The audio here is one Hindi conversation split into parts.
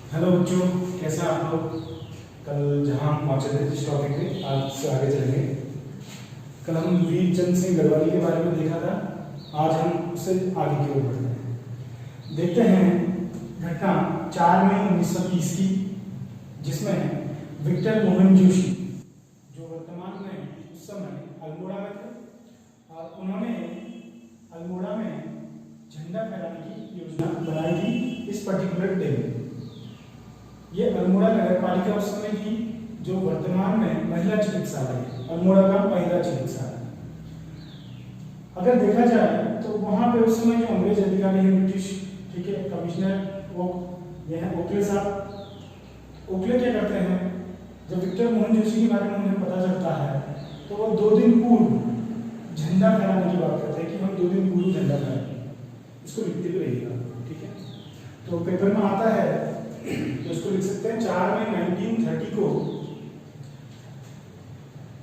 हेलो बच्चों, कैसे हैं आप लोग। कल जहां हम पहुंचे थे जिस टॉपिक पे, आज से आगे चलेंगे। कल हम वीर चंद सिंह गढ़वाली के बारे में देखा था। आज हम उससे आगे की ओर बढ़ते हैं। देखते हैं घटना 4 मई 1930 की, जिसमें विक्टर मोहन जोशी, जो वर्तमान में उस समय अल्मोड़ा में थे, और उन्होंने अल्मोड़ा में झंडा फहराने की योजना बनाई थी इस पर्टिकुलर डे में। ये अल्मोड़ा नगर पालिका उस समय की, जो वर्तमान में महिला चिकित्सालय है, अल्मोड़ा का महिला चिकित्सालय। अगर देखा जाए तो वहां पे उस समय जो अंग्रेज अधिकारी हैं, ब्रिटिश, ठीक है, कमिश्नर वो ये हैं ओकले साहब। ओकले क्या करते हैं, जब विक्टर मोहन जोशी के बारे में उन्हें पता चलता है तो वो 2 दिन पूर्व झंडा फहराने की बात करते हैं कि हम 2 दिन पूर्व झंडा फहराएंगे। इसको लिखते हुए रहिएगा, ठीक है। तो पेपर में आता है तो इसको लिख सकते हैं 4 मई 1930 को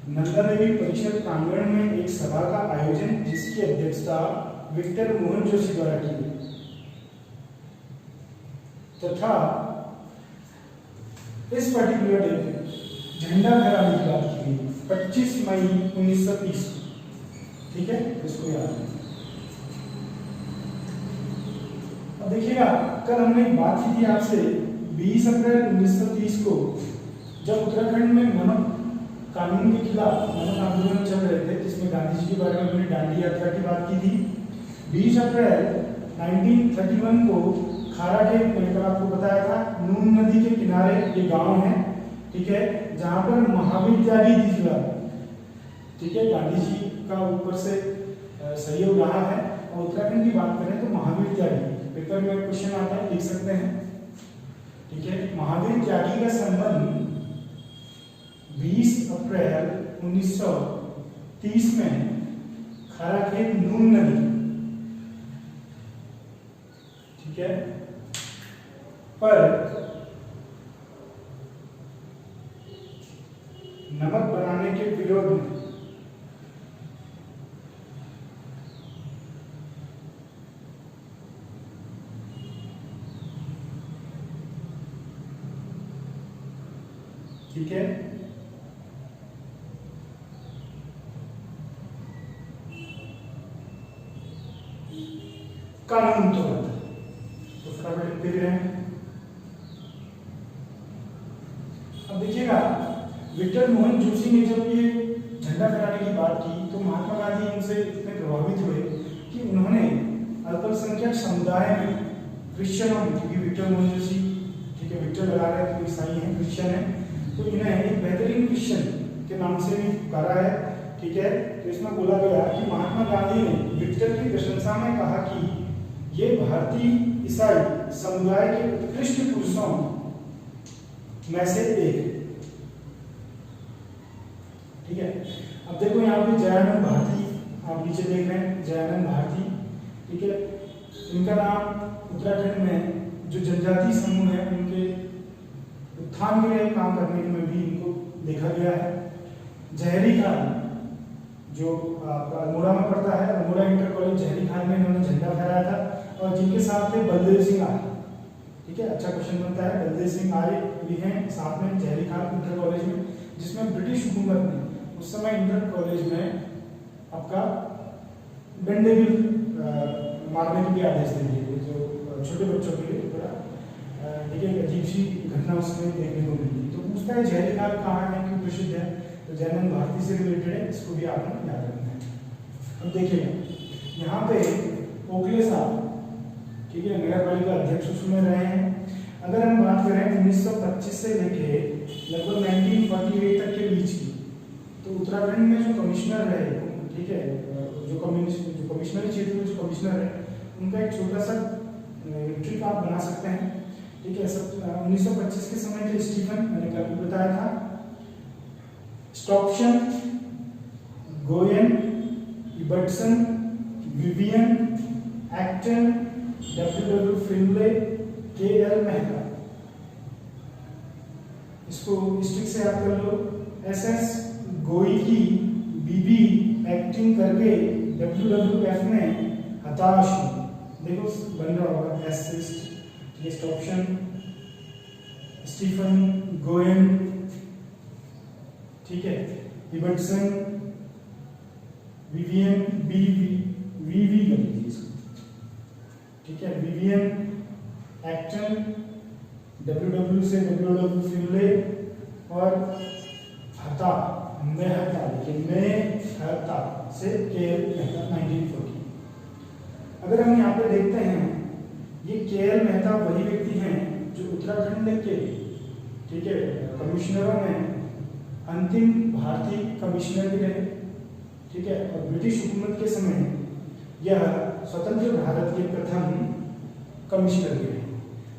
नंदा देवी परिषद प्रांगण में एक सभा का आयोजन, जिसकी अध्यक्षता विक्टर मोहन जोशी द्वारा की गई, तथा इस पर्टिकुलर डे पे झंडा फहराने की बात की गई 25 मई 1930, ठीक है, इसको याद रखिए। अब देखिएगा, कल हमने एक बात की थी आपसे 20 अप्रैल 1930 को, जब उत्तराखंड में नमक कानून के खिलाफ नमक आंदोलन चल रहे थे, जिसमें गांधी जी के बारे में हमने दांडी यात्रा की बात की थी। 20 अप्रैल 1931 को खाराखेत, मैंने कल आपको बताया था, नून नदी के किनारे ये गांव है, ठीक है, जहां पर महावीर त्यागी जी हुआ, ठीक है, गांधी जी का ऊपर से सहयोग रहा है। और उत्तराखंड की बात करें तो महावीर त्यागी, पेपर में क्वेश्चन आता है, लिख सकते हैं, ठीक है। महावीर त्यागी का संबंध 20 अप्रैल 1930 में खाराखेत नून नदी, ठीक है, पर नमक बनाने के विरोध में ठीक है, कानून तोड़ा, तो फटाफट लिखते भी रहें। अब देखिएगा, विक्टर मोहन जोशी ने जब ये झंडा फहराने की बात की तो महात्मा गांधी इनसे इतने प्रभावित हुए कि उन्होंने अल्पसंख्यक समुदाय में क्रिश्चियनों में, क्योंकि विक्टर मोहन जोशी, ठीक है, विक्टर लगा रहे हैं तो ईसाई हैं, क्रिश्चियन है, तो इन्हें एक बेहतरीन क्रिश्चियन के नाम से भी पुकारा है, ठीक है। तो इसमें बोला गया कि महात्मा गांधी ने विक्टर की प्रशंसा में कहा कि ये भारतीय ईसाई समुदाय के उत्कृष्ट पुरुषों में से एक, ठीक है। अब देखो यहाँ पे जयानंद भारती, आप नीचे देख रहे हैं जयानंद भारती, ठीक है, इनका नाम उत्तराखंड में जो जनजाति समूह है उनके उत्थान के लिए काम करने में भी इनको देखा गया है। जहरी खान, जो आपका अल्मोड़ा में पड़ता है, अल्मोड़ा इंटर कॉलेज जहरी खान में इन्होंने झंडा फहराया था, और जिनके साथ थे बलदेव सिंह आर्य, ठीक है, अच्छा क्वेश्चन बनता है, बलदेव सिंह आर्य भी हैं साथ में जहरी खान इंटर कॉलेज में, जिसमें ब्रिटिश हुकूमत ने उस समय इंटर कॉलेज में आपका डंडे भी मारने के भी आदेश दे दिए थे, जो छोटे बच्चों के लिए बड़ा, ठीक है, अजीब सी घटना उसमें देखने को मिली। तो पूछता है जहरी खान कहाँ है, क्यों प्रसिद्ध है, तो जयनंद भारती से रिलेटेड है, इसको भी आपने याद रखना है। अब देखिए यहाँ पे ओकले साहब, ठीक है, नगर पालिका अध्यक्ष उसमें रहे हैं। अगर हम बात करें 1925 से लेके लगभग 1948 तक के बीच की, तो उत्तराखंड में जो कमिश्नर रहे, ठीक है, जो कमिश्नरी क्षेत्र में जो कमिश्नर है, उनका एक छोटा सा ट्रिक आप बना सकते हैं, ठीक है। सब 1925 के समय के स्टीफन, मैंने कल बताया था, स्टॉक्शन, गोयन, इबर्टसन, विवियन, एक्टन, डब्ल्यू फिल्मले, के.एल. मेहता, इसको स्टिक से याद कर लो। एस.एस. गोई की बीबी एक्टिंग करके WWF में हताश, देखो बन रहा होगा एसिस्ट, ये ऑप्शन, स्टीफन गोएन, ठीक है, इबर्टसन, विवियन वीवी कर लीजिए इसको, ठीक है, विवियन एक्टन, डब्ल्यू से डब्ल्यू फिनले, और हता मेहता, लेकिन मेहता से केएल मेहता 1940। अगर हम यहाँ पे देखते हैं, ये केएल मेहता वही व्यक्ति हैं जो उत्तराखंड के, ठीक है, कमिश्नरों में अंतिम भारतीय कमिश्नर भी रहे, ठीक है, और ब्रिटिश हुकूमत के समय यह स्वतंत्र भारत के प्रथम कमिश्नर भी रहे।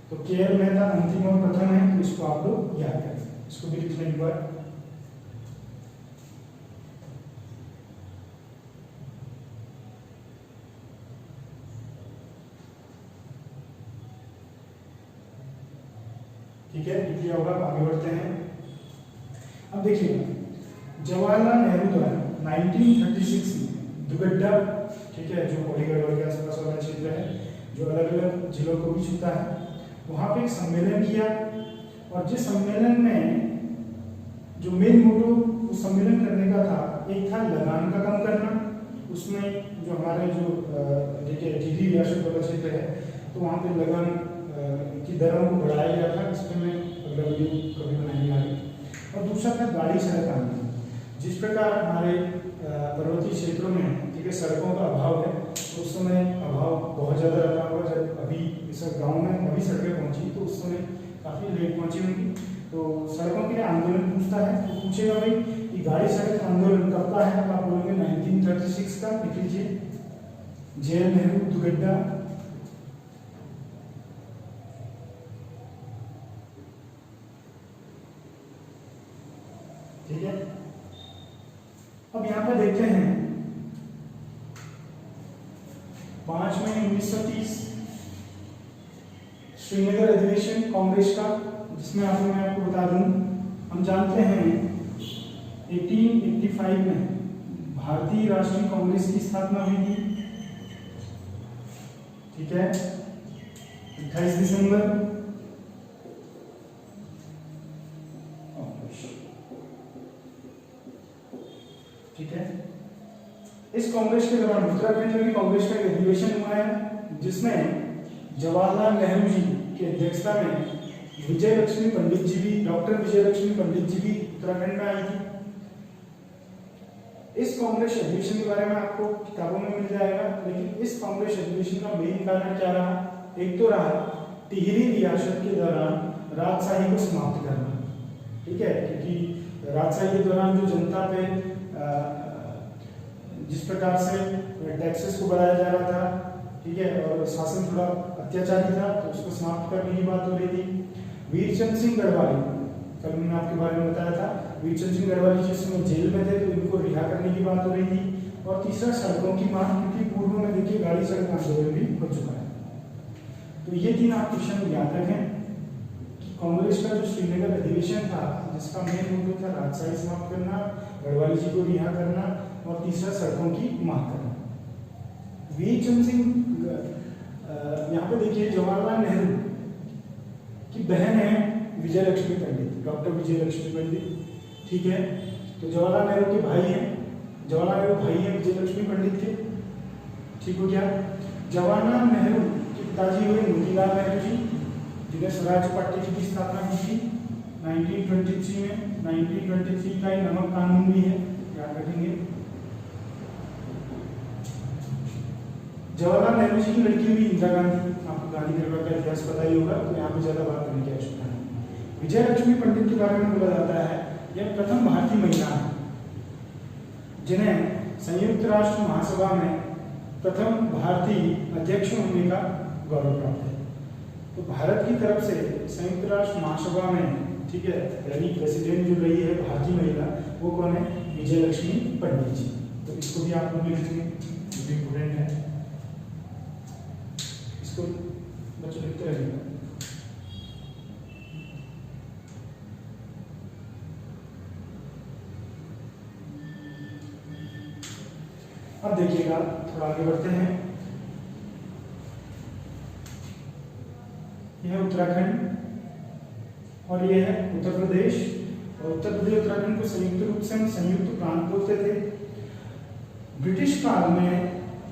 तो केएल मेहता अंतिम और प्रथम है, तो इसको आप लोग याद करें, इसको भी लिख लें एक बार। ठीक है, लिख लिया होगा, आगे बढ़ते हैं। अब देखिए, जवाहरलाल नेहरू द्वारा 1936 में दुगड्डा, ठीक है, जो कोलीगढ़ के आसपास वाला क्षेत्र है, जो अलग अलग जिलों को भी छूता है, वहां पे एक सम्मेलन किया, और जिस सम्मेलन में जो मेन मोटो उस सम्मेलन करने का था, एक था लगान का कम करना, उसमें जो हमारे जो देखिए टीडी रियासत वाला क्षेत्र है, तो वहाँ पे लगान की दरों को बढ़ाया गया था, इस पर मैं अगला वीडियो कभी बनाएंगे आगे। और दूसरा था गाड़ी सड़क कानून। जिस प्रकार हमारे पर्वतीय क्षेत्रों में, ठीक है, सड़कों का अभाव है, तो उस समय अभाव बहुत ज़्यादा रहा होगा। जब अभी इस गाँव में अभी सड़कें पहुँची, तो उस समय काफ़ी लेट पहुँची होंगी, तो सड़कों के लिए आंदोलन पूछता है, तो पूछेगा भाई कि गाड़ी सड़क आंदोलन कब का है, तो आप बोलोगे 1936 का, लिख लीजिए, जवाहरलाल नेहरू दुगड्डा, ठीक है। अब यहां पर देखते हैं 5 मई 1930 श्रीनगर अधिवेशन कांग्रेस का, जिसमें मैं आपको बता दूं, हम जानते हैं 1885 में भारतीय राष्ट्रीय कांग्रेस की स्थापना हुई थी, ठीक है, 28 दिसंबर, ठीक है। इस कांग्रेस के दौरान उत्तराखंड में भी कांग्रेस का एक अधिवेशन हुआ है, जिसमें जवाहरलाल नेहरू जी की अध्यक्षता में विजय लक्ष्मी पंडित जी भी, डॉक्टर विजय लक्ष्मी पंडित जी भी उत्तराखंड में आई थी। इस कांग्रेस अधिवेशन के बारे में आपको किताबों में मिल जाएगा, लेकिन इस कांग्रेस अधिवेशन का मेन कारण क्या रहा? एक तो रहा टिहरी रियासत के दौरान राजशाही को समाप्त करना, ठीक है, क्योंकि राजशाही के दौरान जो जनता पे जिस प्रकार से टैक्सेस को बढ़ाया जा रहा था, ठीक है, और शासन थोड़ा अत्याचारी था, तो उसको समाप्त करने की बात हो रही थी। वीरचंद सिंह गढ़वाली, कल मैंने आपके बारे में बताया था, वीरचंद सिंह गढ़वाली जिस समय जेल में थे, तो इनको रिहा करने की बात हो रही थी। और तीसरा सड़कों की मांग, क्योंकि पूर्व में देखिए गाड़ी सड़क आंदोलन भी हो चुका है। तो ये तीन आप क्वेश्चन याद रखें कि कांग्रेस का जो श्रीनगर अधिवेशन था, जिसका मेन मुद्दा था राजशाही समाप्त करना, गढ़वाली जी को रिहा करना, और तीसरा सड़कों की मांग करना। वीरचंद सिंह, यहाँ पे देखिए जवाहरलाल नेहरू की बहन है विजय लक्ष्मी पंडित, डॉक्टर विजय लक्ष्मी पंडित, ठीक है। तो जवाहरलाल नेहरू के भाई हैं, जवाहरलाल नेहरू भाई हैं विजय लक्ष्मी पंडित के, ठीक हो गया। जवाहरलाल नेहरू के पिताजी हुए मोतीलाल नेहरू जी, जिन्हें स्वराज पार्टी की स्थापना की थी 1923 में। 1923 का नमक कानून भी है, याद रखेंगे। जवाहरलाल नेहरू जी की लड़की हुई इंदिरा गांधी, आपको गांधी परिवार का इतिहास पता ही होगा, तो यहाँ पे ज्यादा बात करने की आवश्यकता नहीं। विजय लक्ष्मी पंडित के बारे में बोला जाता है, यह प्रथम भारतीय महिला है जिन्हें संयुक्त राष्ट्र महासभा में प्रथम भारतीय अध्यक्ष होने का गौरव प्राप्त है। तो भारत की तरफ से संयुक्त राष्ट्र महासभा में, ठीक है, यानी प्रेसिडेंट जो रही है भारतीय महिला, वो कौन है? विजय लक्ष्मी पंडित जी। तो इसको भी आप लोग लिखेंगे, इम्पोर्टेंट है, इसको बच्चों लिखते रहिएगा। अब देखिएगा, थोड़ा आगे बढ़ते हैं। यह उत्तराखंड, और ये है उत्तर प्रदेश। और उत्तर प्रदेश उत्तराखंड को संयुक्त रूप से हम संयुक्त प्रांत बोलते थे। ब्रिटिश काल में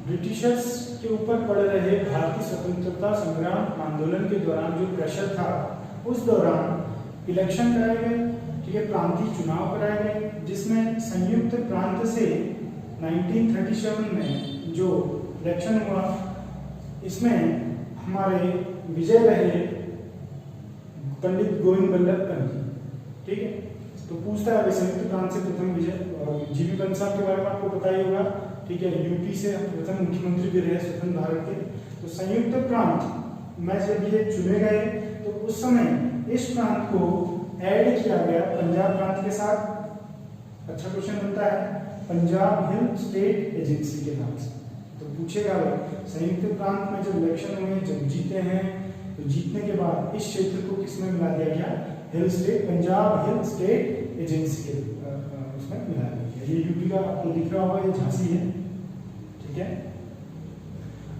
ब्रिटिशर्स के ऊपर पड़ रहे भारतीय स्वतंत्रता संग्राम आंदोलन के दौरान जो प्रेशर था, उस दौरान इलेक्शन कराए गए, ठीक है, प्रांतीय चुनाव कराए गए, जिसमें संयुक्त प्रांत से 1937 में जो इलेक्शन हुआ, इसमें हमारे विजय रहे पंडित गोविंद बल्लभ पंत, ठीक है। तो पूछता है संयुक्त प्रांत से प्रथम विजय, जीबी पंत साहब के बारे में आपको पता ही होगा, ठीक है, यूपी से प्रथम मुख्यमंत्री भी रहे स्वतंत्र भारत के। तो संयुक्त प्रांत में जब ये चुने गए तो उस समय इस प्रांत को ऐड किया गया पंजाब प्रांत के साथ। अच्छा क्वेश्चन बनता है, पंजाब हिल स्टेट एजेंसी के नाम से। तो पूछेगा संयुक्त प्रांत में जब इलेक्शन हुए, जब जीते हैं, तो जीतने के बाद इस क्षेत्र को किसमें मिला दिया गया, hill state, Punjab hill state agency के उसमें मिला दिया गया। ये यूपी का आपको दिख रहा होगा, ये झांसी है, ठीक है।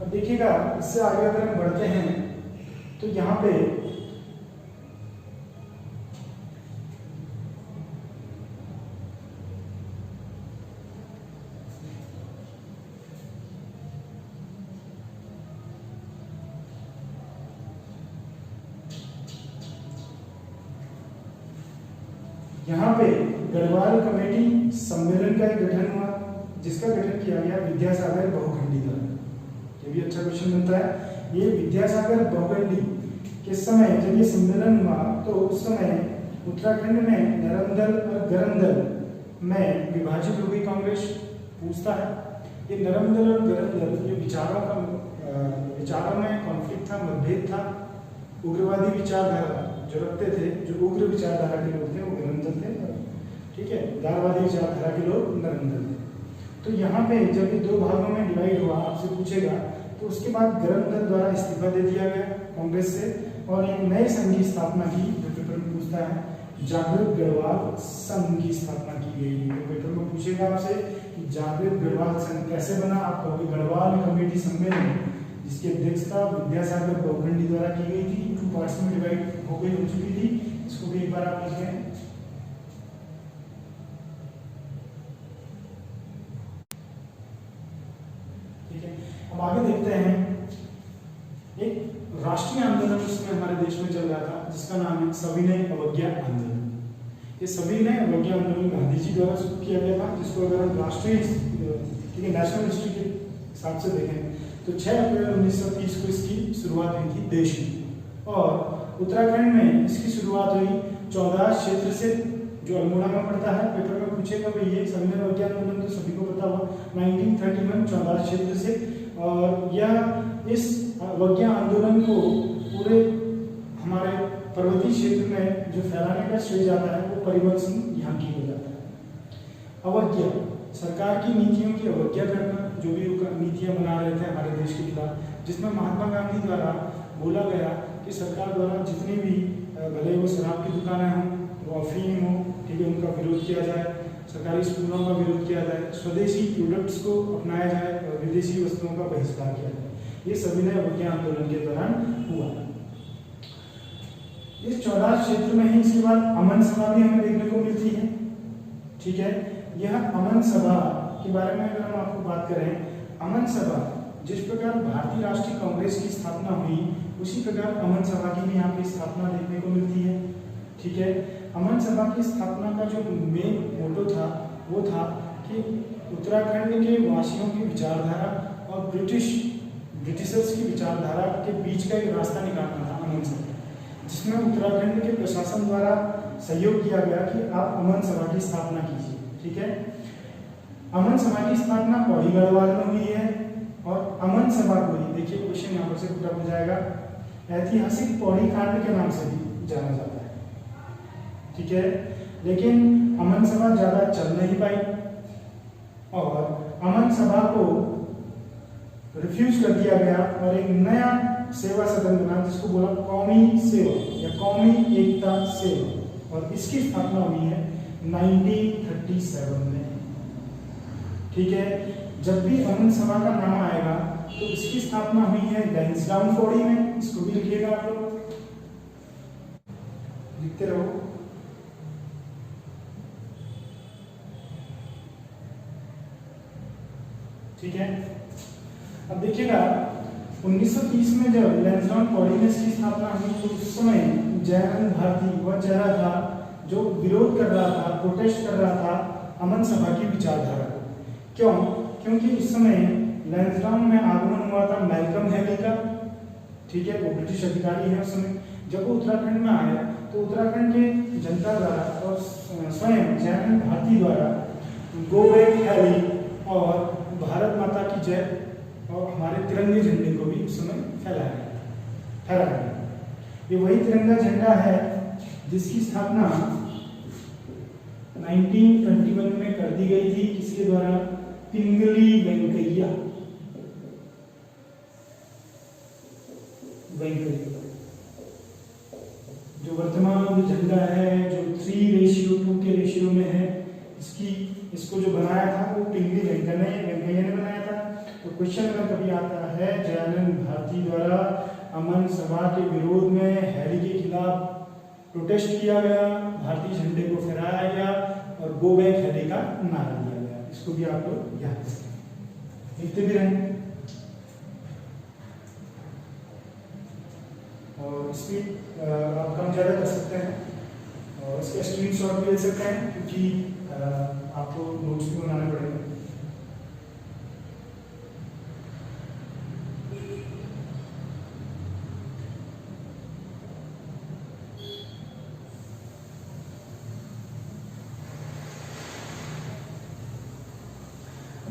अब देखिएगा इससे आगे अगर हम बढ़ते हैं तो यहाँ पे गढ़वाल कमेटी सम्मेलन का एक गठन हुआ, जिसका गठन किया गया विद्यासागर बहुखंडी द्वारा। ये भी अच्छा क्वेश्चन बनता है। ये विद्यासागर बहुखंडी के समय जब ये सम्मेलन हुआ तो उस समय उत्तराखंड में नरमदल और गरमदल में विभाजित हो गई कांग्रेस। पूछता है ये नरमदल और गरमदल जो विचारों में कॉन्फ्लिक्ट था, मतभेद था, उग्रवादी विचारधारा जो रखते थे, जो उग्र विचारधारा के लोग थे वो गरमदल थे, ठीक है, उदारवादी विचारधारा के लोग नरमदल थे। तो यहाँ पे जब ये दो भागों में डिवाइड हुआ, आपसे पूछेगा, तो उसके बाद गरमदल द्वारा इस्तीफा दे दिया गया कांग्रेस से और एक नए संघ की स्थापना की, जो पेपर में पूछता है, जागृत गढ़वाल संघ की स्थापना की गई। तो पेपर में पूछेगा आपसे कि जागृत गढ़वाल संघ कैसे बना, आप कहोगे गढ़वाल कमेटी सम्मेलन जिसकी अध्यक्षता विद्यासागर बहुखंडी द्वारा की गई थी, 2 पार्ट्स में डिवाइड हो चुकी थी। इसको भी एक बार आप लिखें। ठीक है, अब आगे देखते हैं। एक राष्ट्रीय आंदोलन उसमें हमारे देश में चल रहा था जिसका नाम है सविनय अवज्ञा आंदोलन। ये सविनय अवज्ञा आंदोलन गांधी जी द्वारा शुरू किया गया था, जिसको अगर हम राष्ट्रीय, ठीक है, नेशनल हिस्ट्री के हिसाब से देखें तो 6 अप्रैल 1930 को इसकी शुरुआत हुई थी देश में। और उत्तराखंड में इसकी शुरुआत हुई 14 क्षेत्र से, जो अल्मोड़ा में पड़ता है। पेपर में पूछेगा भाई ये सविनय अवज्ञा आंदोलन तो सभी को पता हुआ, 1931 14 क्षेत्र से। और यह इस अवज्ञा आंदोलन को पूरे हमारे पर्वतीय क्षेत्र में जो फैलाने का श्रेय जाता है वो परिमल सिंह यहाँ की हो जाता है। अवज्ञा, सरकार की नीतियों की अवज्ञा करना, जो भी नीतियां बना रहे थे हमारे देश के खिलाफ, जिसमें महात्मा गांधी द्वारा बोला गया कि सरकार द्वारा जितनी भी, भले वो शराब की दुकानें हों, वो अफीम हो, ठीक है, उनका विरोध किया जाए, सरकारी स्कूलों का विरोध किया जाए, स्वदेशी प्रोडक्ट्स को अपनाया जाए और विदेशी वस्तुओं का बहिष्कार किया जाए। ये सविनय अवज्ञा आंदोलन के दौरान हुआ। इस 14 क्षेत्र में ही इसके बाद अमन सभा भी हमें देखने को मिलती है, ठीक है। यह अमन सभा के बारे में अगर हम आपको बात करें, अमन सभा जिस प्रकार भारतीय राष्ट्रीय कांग्रेस की स्थापना हुई, उसी प्रकार अमन सभा की भी यहाँ पे स्थापना देखने को मिलती है, ठीक है। अमन सभा की स्थापना का जो मेन मोटो था वो था कि उत्तराखंड के वासियों की विचारधारा और ब्रिटिशर्स की विचारधारा के बीच का एक रास्ता निकालना था अमन सभा, जिसमें उत्तराखंड के प्रशासन द्वारा सहयोग किया गया कि आप अमन सभा की स्थापना कीजिए, ठीक है। अमन सभा की स्थापना पौड़ी गढ़वाल में हुई है और अमन सभा को ही, देखिए क्वेश्चन यहाँ पर से पूरा हो जाएगा, ऐतिहासिक पौड़ी कांड के नाम से भी जाना जाता है, ठीक है। लेकिन अमन सभा ज्यादा चल नहीं पाई और अमन सभा को रिफ्यूज कर दिया गया और एक नया सेवा सदन बना जिसको बोला कौमी सेवा या कौमी एकता सेवा, और इसकी स्थापना हुई है 1937 में, ठीक है। जब भी अमन सभा का नाम आएगा तो इसकी स्थापना हुई है लैंसडाउन पौड़ी में, इसको भी लिखिएगा आप लोग। लिखते रहो। ठीक है, अब देखिएगा 1930 में जब लैंसडाउन कॉलेज की स्थापना हुई तो उस समय जयानंद भारती वह चेहरा था जो विरोध कर रहा था, प्रोटेस्ट कर रहा था अमन सभा की विचारधारा को। क्यों? क्योंकि उस समय लैंसडाउन में आगमन हुआ था मैल्कम हैली का। ठीक है, वो ब्रिटिश अधिकारी है उस समय। जब वो उत्तराखंड में आया तो उत्तराखंड के जनता द्वारा और स्वयं जयानंद भारती द्वारा गो बैक हैली और भारत माता की जय और हमारे तिरंगे झंडे को भी उस समय फहराया गया। ये वही तिरंगा झंडा है जिसकी स्थापना 1921 में कर दी गई थी। किसके द्वारा? पिंगली वेंकैया। जो वर्तमान जो झंडा है जो 3:2 के रेशियो में है, इसको जो बनाया था वो पिंगली वेंकैया ने बनाया था। तो क्वेश्चन में कभी आता है जयानंद भारती द्वारा अमन सभा के विरोध में हैली के खिलाफ प्रोटेस्ट किया गया, भारतीय झंडे को फहराया गया और गो बैक हैली का नारा दिया गया। इसको भी आप लोग याद रखें, लिखते भी रहें और स्पीड आप कम ज़्यादा कर सकते हैं और इसका स्क्रीनशॉट भी ले सकते हैं क्योंकि आपको नोट्स भी बनाने पड़ेंगे।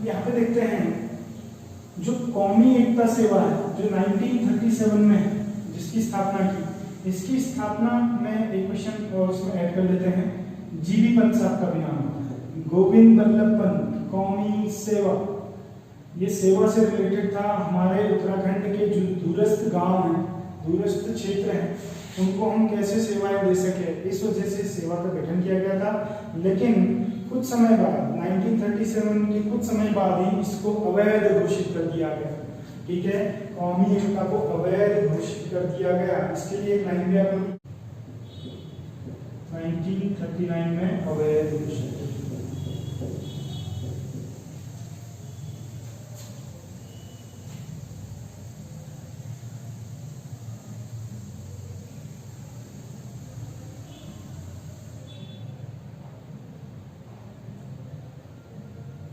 यहाँ पे देखते हैं जो कौमी एकता सेवा है जो 1937 में है, जिसकी स्थापना की, इसकी स्थापना में एक क्वेश्चन और उसमें ऐड कर लेते हैं। जीबी पंत साहब का भी नाम होता है, गोविंद बल्लभ पंत कौमी सेवा। ये सेवा से रिलेटेड था। हमारे उत्तराखंड के जो दूरस्थ गांव हैं, दूरस्थ क्षेत्र हैं, उनको हम कैसे सेवाएं दे सके, इस वजह से सेवा का गठन किया गया था। लेकिन कुछ समय बाद 1937 के कुछ समय बाद ही इसको अवैध घोषित कर दिया गया। ठीक है, कौमी एकता को अवैध घोषित कर दिया गया। इसके लिए एक लाइन भी आप 1939 में अवैध घोषित।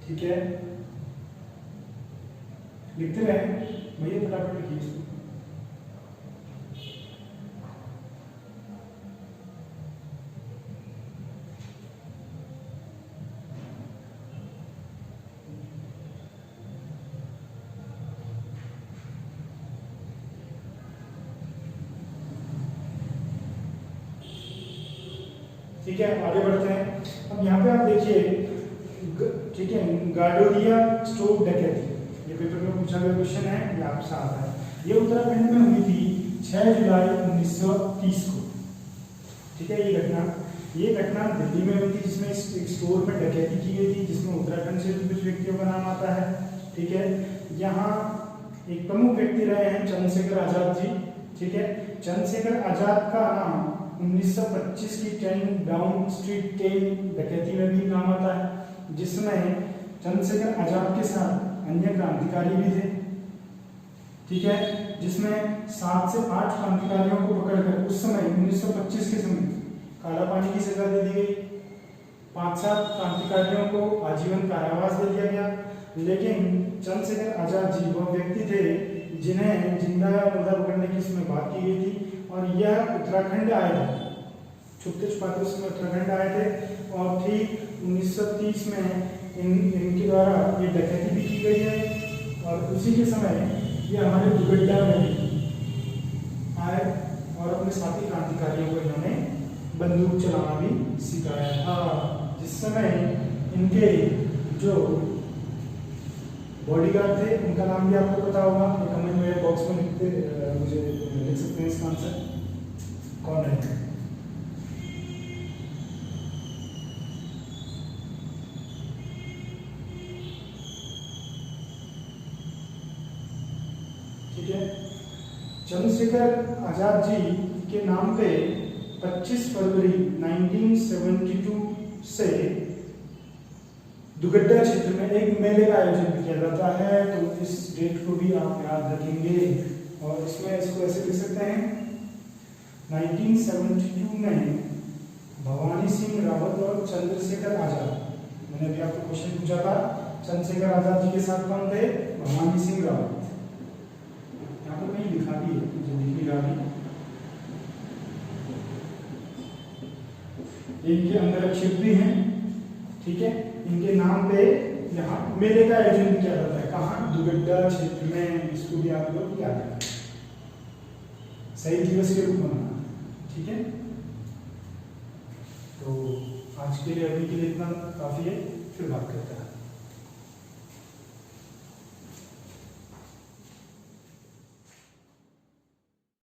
ठीक है, लिखते रहे भैया, फटाफट लिखिए इसको। ठीक है, आगे बढ़ते हैं। अब यहाँ पे आप देखिए, ठीक है, गाडोलिया स्टोव डकैती, ये पेपर में पूछा गया क्वेश्चन है, ये आपसे आता है। ये उत्तराखंड में हुई थी 6 जुलाई 1930 को। ठीक है, ये घटना दिल्ली में हुई थी, जिसमें एक स्टोर में डकैती की गई थी, जिसमें उत्तराखंड से कुछ व्यक्तियों का नाम आता है। ठीक है, यहाँ एक प्रमुख व्यक्ति रहे हैं चंद्रशेखर आजाद जी। ठीक है, चंद्रशेखर आजाद का नाम 1925 की 10 डाउन स्ट्रीट ट्रेन डकैती में भी नाम आता है, जिसमें चंद्रशेखर आजाद के साथ अन्य क्रांतिकारी भी थे। ठीक है, जिसमें 7 से 8 क्रांतिकारियों को पकड़कर उस समय 1925 के समय काला पानी की सजा दे दी गई। 5-7 क्रांतिकारियों को आजीवन कारावास दे दिया गया। लेकिन चंद्रशेखर आजाद जी वो व्यक्ति थे जिन्हें जिंदा या मुर्दा पकड़ने की इसमें बात की गई थी, और यह उत्तराखंड आए थे, छुपते छुपाते उसमें उत्तराखंड आए थे। और ठीक 1930 में इनके द्वारा ये डकैती भी की गई है, और उसी के समय ये हमारे दुगड्डा में आए और अपने साथी क्रांतिकारियों को इन्होंने बंदूक चलाना भी सिखाया था। जिस समय इनके जो बॉडीगार्ड थे उनका नाम भी आपको पता होगा, ये कमेंट में बॉक्स में मुझे लिख सकते हैं इसका आंसर कौन है। ठीक है, चंद्रशेखर आजाद जी के नाम पे 25 फरवरी 1972 से दुगड्डा क्षेत्र में एक मेले का आयोजन किया जाता है। तो इस डेट को भी आप याद रखेंगे और इसमें इसको ऐसे लिख सकते हैं 1972 में भवानी सिंह रावत और चंद्रशेखर आजाद, मैंने अभी आपको क्वेश्चन पूछा था, चंद्रशेखर आजाद जी के साथ कौन थे? भवानी सिंह रावत। यहाँ पर कहीं लिखा भी है, मुझे दिख नहीं रहा भी, इनके अंगरक्षक भी हैं, ठीक है। इनके नाम पे यहाँ मेले का आयोजन किया जाता है। कहाँ? दुगड्डा क्षेत्र में। इसको भी आप लोग याद रखें, शहीद दिवस के रूप में मनाना, ठीक है। तो आज के लिए अभी के लिए इतना काफी है, फिर बात करते हैं।